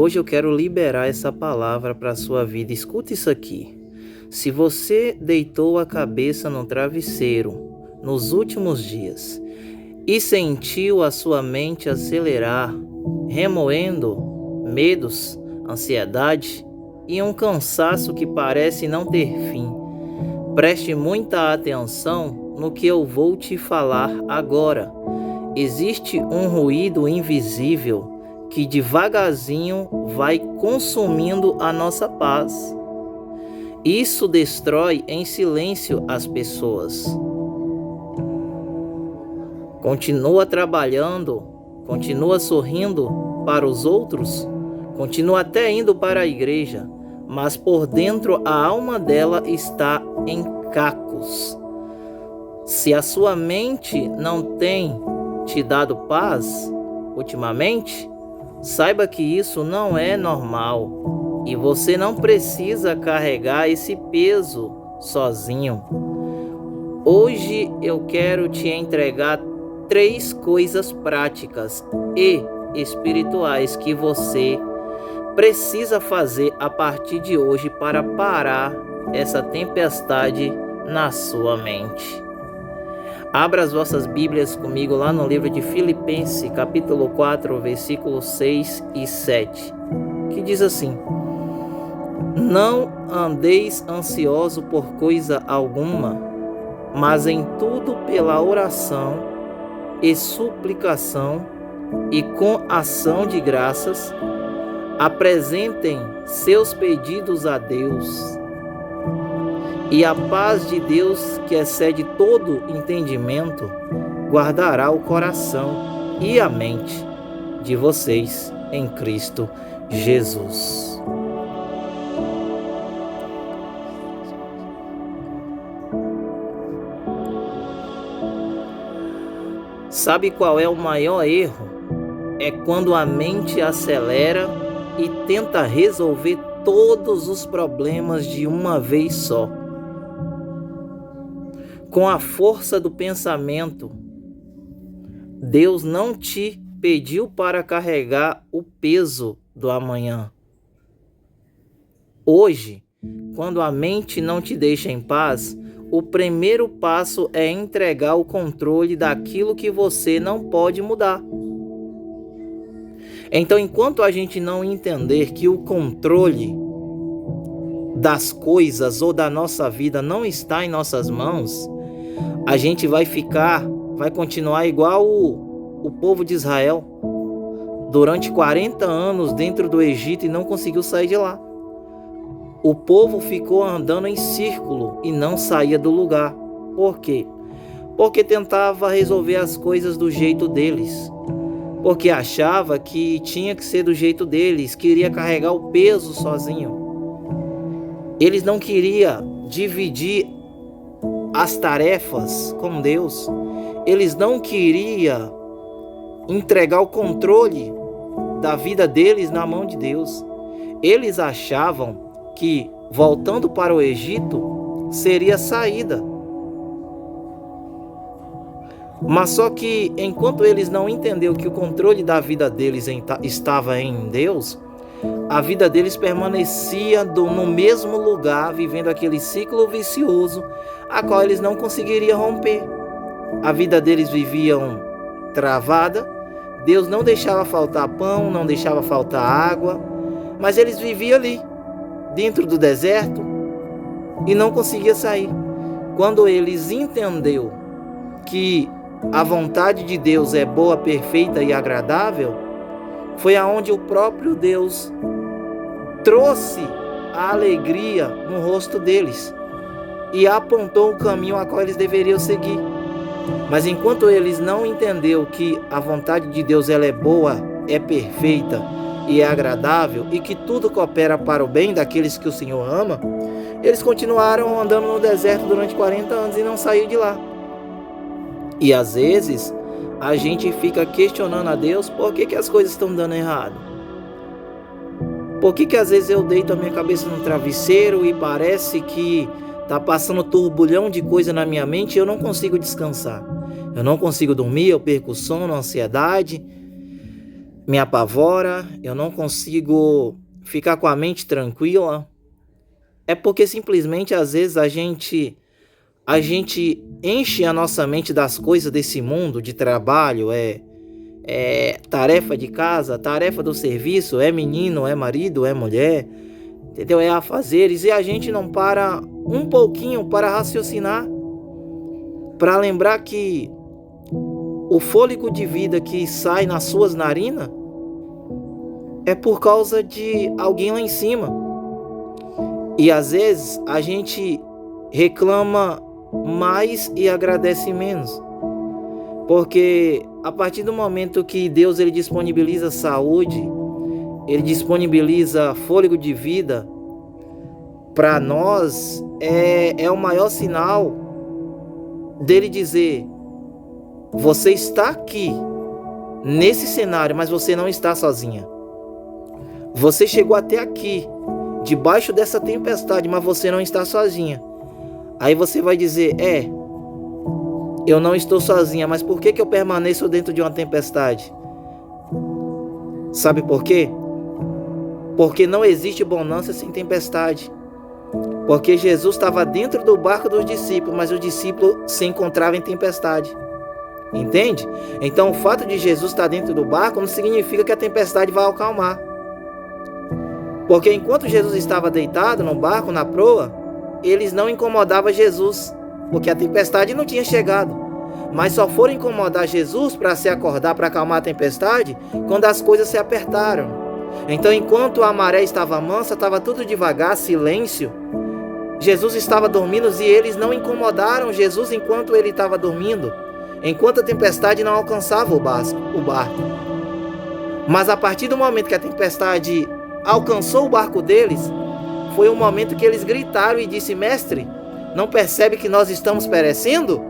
Hoje eu quero liberar essa palavra para a sua vida. Escuta isso aqui. Se você deitou a cabeça no travesseiro nos últimos dias e sentiu a sua mente acelerar, remoendo medos, ansiedade e um cansaço que parece não ter fim, preste muita atenção no que eu vou te falar agora. Existe um ruído invisível que devagarzinho vai consumindo a nossa paz. Isso destrói em silêncio as pessoas. Continua trabalhando, continua sorrindo para os outros, continua até indo para a igreja, mas por dentro a alma dela está em cacos. Se a sua mente não tem te dado paz ultimamente, saiba que isso não é normal e você não precisa carregar esse peso sozinho. Hoje eu quero te entregar 3 coisas práticas e espirituais que você precisa fazer a partir de hoje para parar essa tempestade na sua mente. Abra as vossas Bíblias comigo lá no livro de Filipenses, capítulo 4, versículos 6 e 7, que diz assim: Não andeis ansioso por coisa alguma, mas em tudo pela oração e suplicação e com ação de graças, apresentem seus pedidos a Deus. E a paz de Deus, que excede todo entendimento, guardará o coração e a mente de vocês em Cristo Jesus. Sabe qual é o maior erro? É quando a mente acelera e tenta resolver todos os problemas de uma vez só. Com a força do pensamento, Deus não te pediu para carregar o peso do amanhã. Hoje, quando a mente não te deixa em paz, o primeiro passo é entregar o controle daquilo que você não pode mudar. Então, enquanto a gente não entender que o controle das coisas ou da nossa vida não está em nossas mãos, a gente vai continuar igual o povo de Israel, durante 40 anos dentro do Egito e não conseguiu sair de lá. O povo ficou andando em círculo e não saía do lugar. Por quê? Porque tentava resolver as coisas do jeito deles. Porque achava que tinha que ser do jeito deles, queria carregar o peso sozinho. Eles não queriam dividir as tarefas com Deus. Eles não queriam entregar o controle da vida deles na mão de Deus. Eles achavam que voltando para o Egito seria a saída. Mas só que enquanto eles não entenderam que o controle da vida deles estava em Deus, a vida deles permanecia no mesmo lugar, vivendo aquele ciclo vicioso, a qual eles não conseguiriam romper. A vida deles viviam travada, Deus não deixava faltar pão, não deixava faltar água, mas eles viviam ali, dentro do deserto, e não conseguiam sair. Quando eles entenderam que a vontade de Deus é boa, perfeita e agradável, foi aonde o próprio Deus trouxe a alegria no rosto deles e apontou o caminho a qual eles deveriam seguir. Mas enquanto eles não entenderam que a vontade de Deus ela é boa, é perfeita e é agradável e que tudo coopera para o bem daqueles que o Senhor ama, eles continuaram andando no deserto durante 40 anos e não saíram de lá. E às vezes a gente fica questionando a Deus por que as coisas estão dando errado. Por que às vezes eu deito a minha cabeça no travesseiro e parece que está passando turbulhão de coisa na minha mente e eu não consigo descansar. Eu não consigo dormir, eu perco sono, ansiedade. me apavora, eu não consigo ficar com a mente tranquila, é porque simplesmente às vezes a gente enche a nossa mente das coisas desse mundo, de trabalho, tarefa de casa, tarefa do serviço, é menino, é marido, é mulher, entendeu? É afazeres, e a gente não para um pouquinho para raciocinar, para lembrar que o fôlego de vida que sai nas suas narinas é por causa de alguém lá em cima. E às vezes a gente reclama mais e agradece menos. Porque a partir do momento que Deus ele disponibiliza saúde, ele disponibiliza fôlego de vida para nós, é o maior sinal dele dizer: você está aqui nesse cenário, mas você não está sozinha. Você chegou até aqui, debaixo dessa tempestade, mas você não está sozinha. Aí você vai dizer: eu não estou sozinha, mas por que eu permaneço dentro de uma tempestade? Sabe por quê? Porque não existe bonança sem tempestade. Porque Jesus estava dentro do barco dos discípulos, mas os discípulos se encontravam em tempestade. Entende? Então o fato de Jesus estar dentro do barco não significa que a tempestade vai acalmar. Porque enquanto Jesus estava deitado no barco, na proa, eles não incomodavam Jesus, porque a tempestade não tinha chegado. Mas só foram incomodar Jesus para se acordar, para acalmar a tempestade, quando as coisas se apertaram. Então, enquanto a maré estava mansa, estava tudo devagar, silêncio. Jesus estava dormindo e eles não incomodaram Jesus enquanto ele estava dormindo, enquanto a tempestade não alcançava o barco. Mas a partir do momento que a tempestade alcançou o barco deles, foi o momento que eles gritaram e disse: mestre, não percebe que nós estamos perecendo?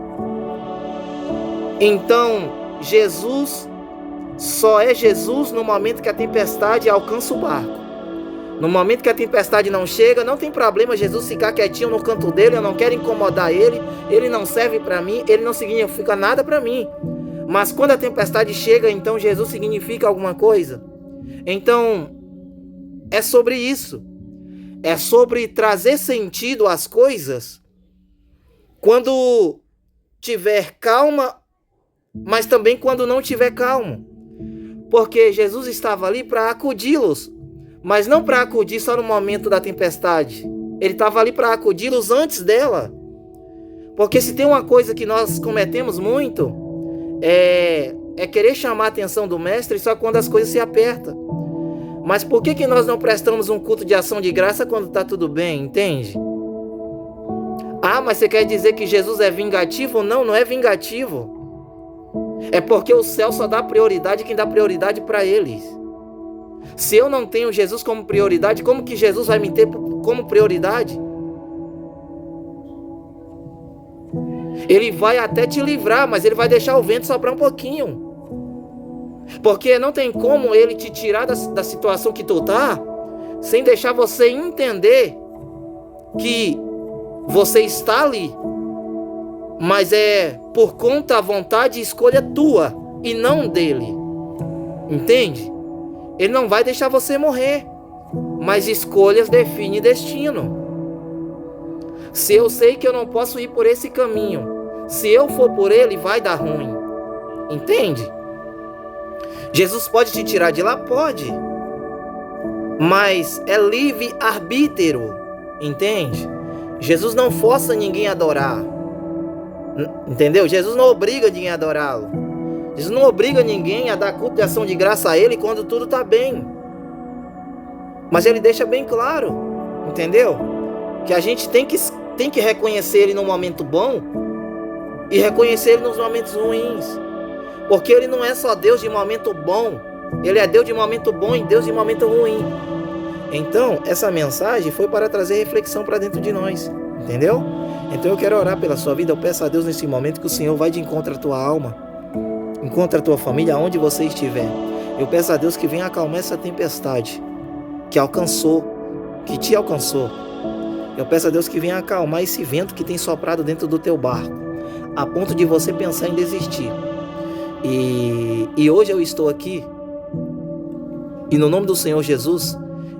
Então, Jesus só é Jesus no momento que a tempestade alcança o barco. No momento que a tempestade não chega, não tem problema Jesus ficar quietinho no canto dele, eu não quero incomodar ele, ele não serve para mim, ele não significa nada para mim. Mas quando a tempestade chega, então Jesus significa alguma coisa. Então, é sobre isso. É sobre trazer sentido às coisas quando tiver calma, mas também quando não tiver calmo. Porque Jesus estava ali para acudi-los, mas não para acudir só no momento da tempestade. Ele estava ali para acudi-los antes dela. Porque se tem uma coisa que nós cometemos muito, é querer chamar a atenção do mestre só quando as coisas se apertam. Mas por que nós não prestamos um culto de ação de graça quando está tudo bem, entende? Ah, mas você quer dizer que Jesus é vingativo? Não, não é vingativo. É porque o céu só dá prioridade quem dá prioridade para eles. Se eu não tenho Jesus como prioridade, como que Jesus vai me ter como prioridade? Ele vai até te livrar, mas ele vai deixar o vento soprar um pouquinho. Porque não tem como ele te tirar da situação que tu tá, sem deixar você entender que você está ali, mas é por conta da vontade e escolha tua e não dele. Entende? Ele não vai deixar você morrer, mas escolhas definem destino. Se eu sei que eu não posso ir por esse caminho, se eu for por ele, vai dar ruim. Entende? Jesus pode te tirar de lá? Pode. Mas é livre-arbítrio. Entende? Jesus não força ninguém a adorar. Entendeu? Jesus não obriga ninguém a adorá-lo. Jesus não obriga ninguém a dar culto de ação de graça a ele quando tudo está bem. Mas ele deixa bem claro, entendeu? Que a gente tem que reconhecer ele no momento bom e reconhecer ele nos momentos ruins. Porque ele não é só Deus de momento bom, ele é Deus de momento bom e Deus de momento ruim. Então, essa mensagem foi para trazer reflexão para dentro de nós, entendeu? Então eu quero orar pela sua vida. Eu peço a Deus nesse momento que o Senhor vai de encontro à tua alma, encontre a tua família aonde você estiver. Eu peço a Deus que venha acalmar essa tempestade que te alcançou. Eu peço a Deus que venha acalmar esse vento que tem soprado dentro do teu barco, a ponto de você pensar em desistir. E hoje eu estou aqui E no nome do Senhor Jesus,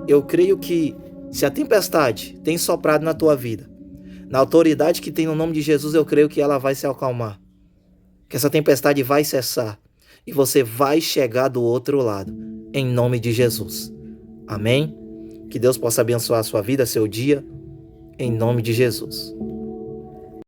eu creio que se a tempestade tem soprado na tua vida, na autoridade que tem no nome de Jesus, eu creio que ela vai se acalmar. Que essa tempestade vai cessar e você vai chegar do outro lado, em nome de Jesus. Amém? Que Deus possa abençoar a sua vida, seu dia, em nome de Jesus.